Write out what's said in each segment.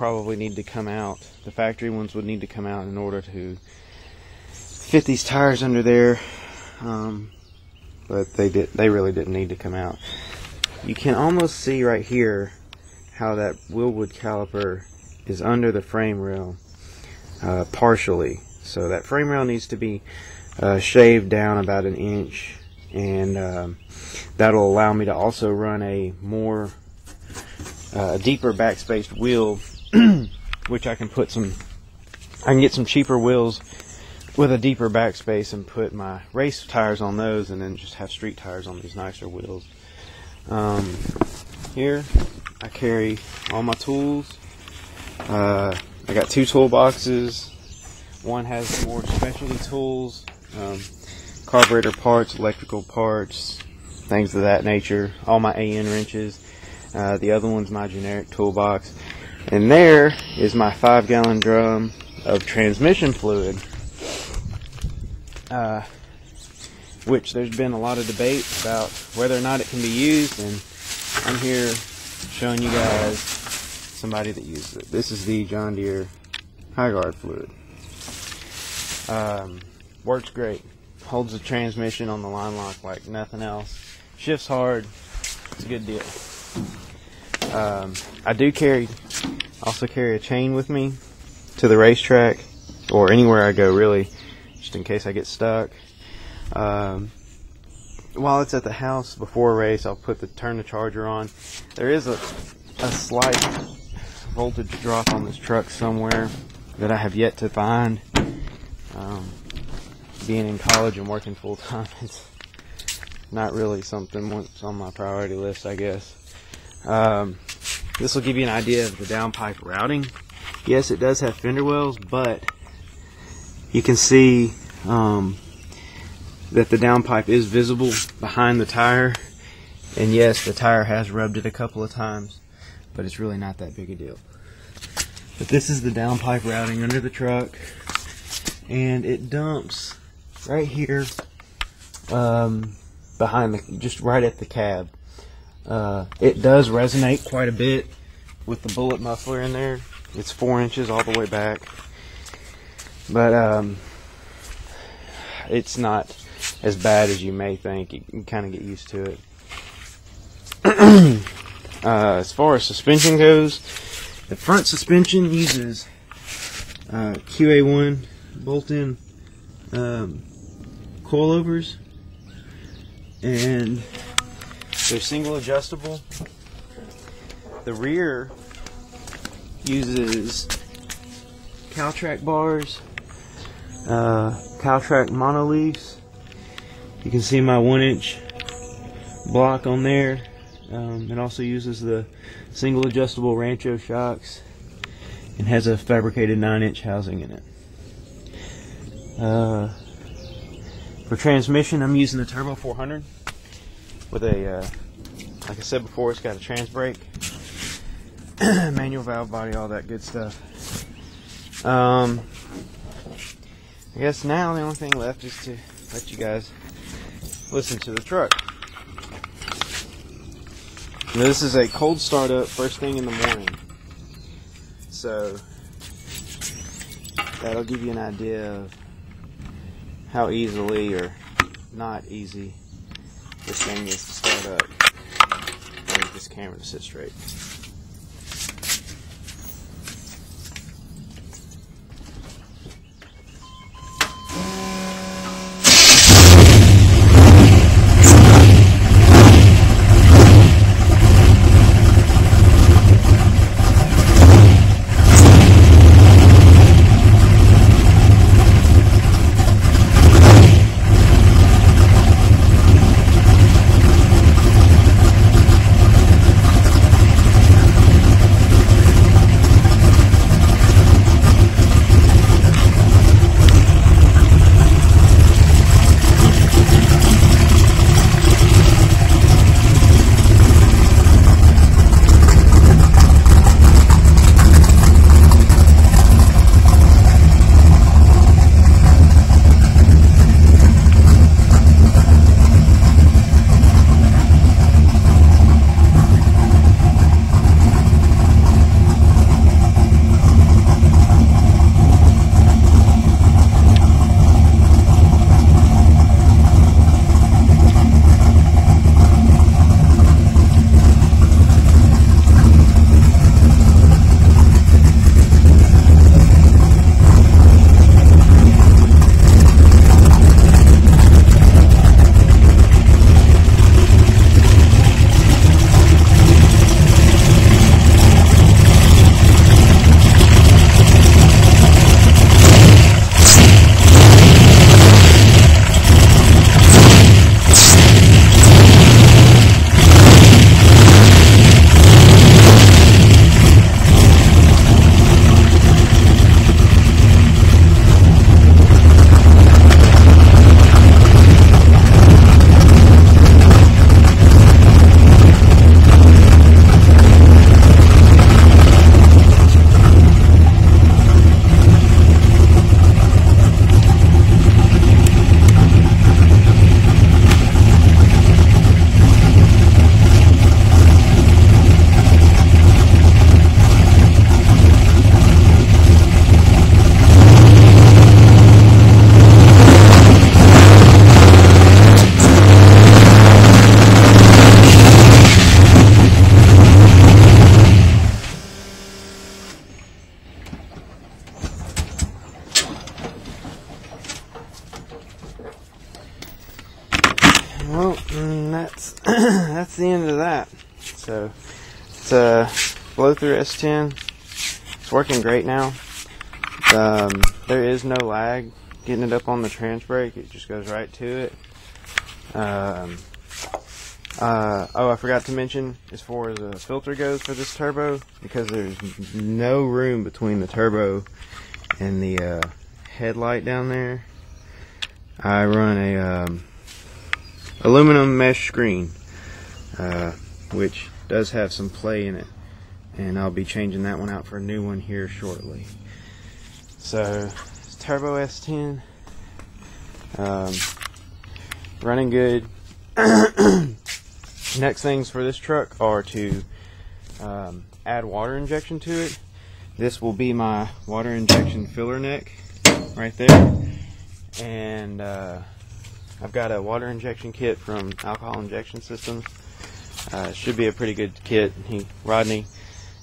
probably need to come out. The factory ones would need to come out in order to fit these tires under there, but they really didn't need to come out. You can almost see right here how that wheelwood caliper is under the frame rail partially. So that frame rail needs to be shaved down about 1 inch, and that'll allow me to also run a more deeper backspaced wheel, which I can get some cheaper wheels with a deeper backspace and put my race tires on those, and then just have street tires on these nicer wheels. Here I carry all my tools. I got 2 toolboxes. One has more specialty tools, carburetor parts, electrical parts, things of that nature, all my AN wrenches. The other one's my generic toolbox. And there is my 5-gallon drum of transmission fluid, which there's been a lot of debate about whether or not it can be used, and I'm here showing you guys somebody that uses it. This is the John Deere High Guard fluid. Works great. Holds the transmission on the line lock like nothing else. Shifts hard. It's a good deal. I do also carry a chain with me to the racetrack, or anywhere I go really, just in case I get stuck. While it's at the house before a race, I'll turn the charger on. There is a slight voltage drop on this truck somewhere that I have yet to find. Being in college and working full time, it's not really something that's on my priority list, I guess. This will give you an idea of the downpipe routing. Yes, it does have fender wells, but you can see that the downpipe is visible behind the tire. And yes, the tire has rubbed it a couple of times, but it's really not that big a deal. But this is the downpipe routing under the truck, and it dumps right here behind just right at the cab. It does resonate quite a bit with the bullet muffler in there. It's 4 inches all the way back, but it's not as bad as you may think. You can kind of get used to it. As far as suspension goes, the front suspension uses QA1 bolt-in coilovers, and they're single adjustable. The rear uses Caltrac bars, Caltrac monoleafs. You can see my 1-inch block on there. It also uses the single adjustable Rancho shocks and has a fabricated 9-inch housing in it. For transmission, I'm using the Turbo 400 with a, like I said before, it's got a trans brake, manual valve body, all that good stuff. I guess now the only thing left is to let you guys listen to the truck. Now, this is a cold start up first thing in the morning, so that'll give you an idea of how easily or not easy this thing is to start up. I'll get this camera to sit straight. that's that's the end of that. So it's a blow through S10. It's working great now. There is no lag getting it up on the trans brake. It just goes right to it. Oh, I forgot to mention, as far as a filter goes for this turbo, because there's no room between the turbo and the headlight down there, I run a aluminum mesh screen, which does have some play in it, and I'll be changing that one out for a new one here shortly. So it's turbo S10, running good. Next things for this truck are to add water injection to it. This will be my water injection filler neck right there, and I've got a water injection kit from Alcohol Injection Systems. It should be a pretty good kit. Rodney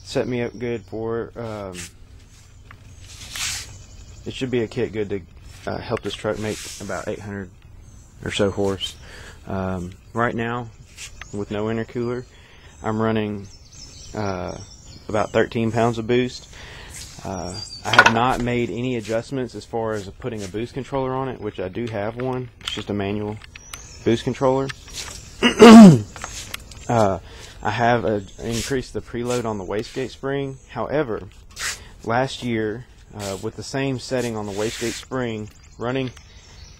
set me up good for it. Should be a kit good to help this truck make about 800 or so horse. Right now, with no intercooler, I'm running about 13 pounds of boost. I have not made any adjustments as far as putting a boost controller on it, which I do have one. It's just a manual boost controller. I have increased the preload on the wastegate spring. However, last year, with the same setting on the wastegate spring, running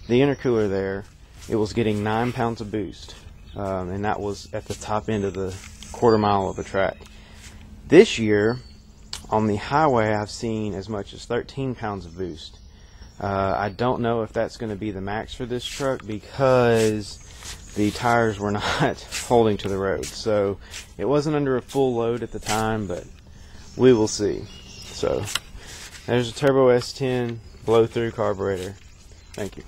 the intercooler there, it was getting 9 pounds of boost, and that was at the top end of the quarter mile of a track. This year, on the highway, I've seen as much as 13 pounds of boost. I don't know if that's going to be the max for this truck, because the tires were not holding to the road. So it wasn't under a full load at the time, but we will see. So there's a turbo S10 blow through carburetor. Thank you.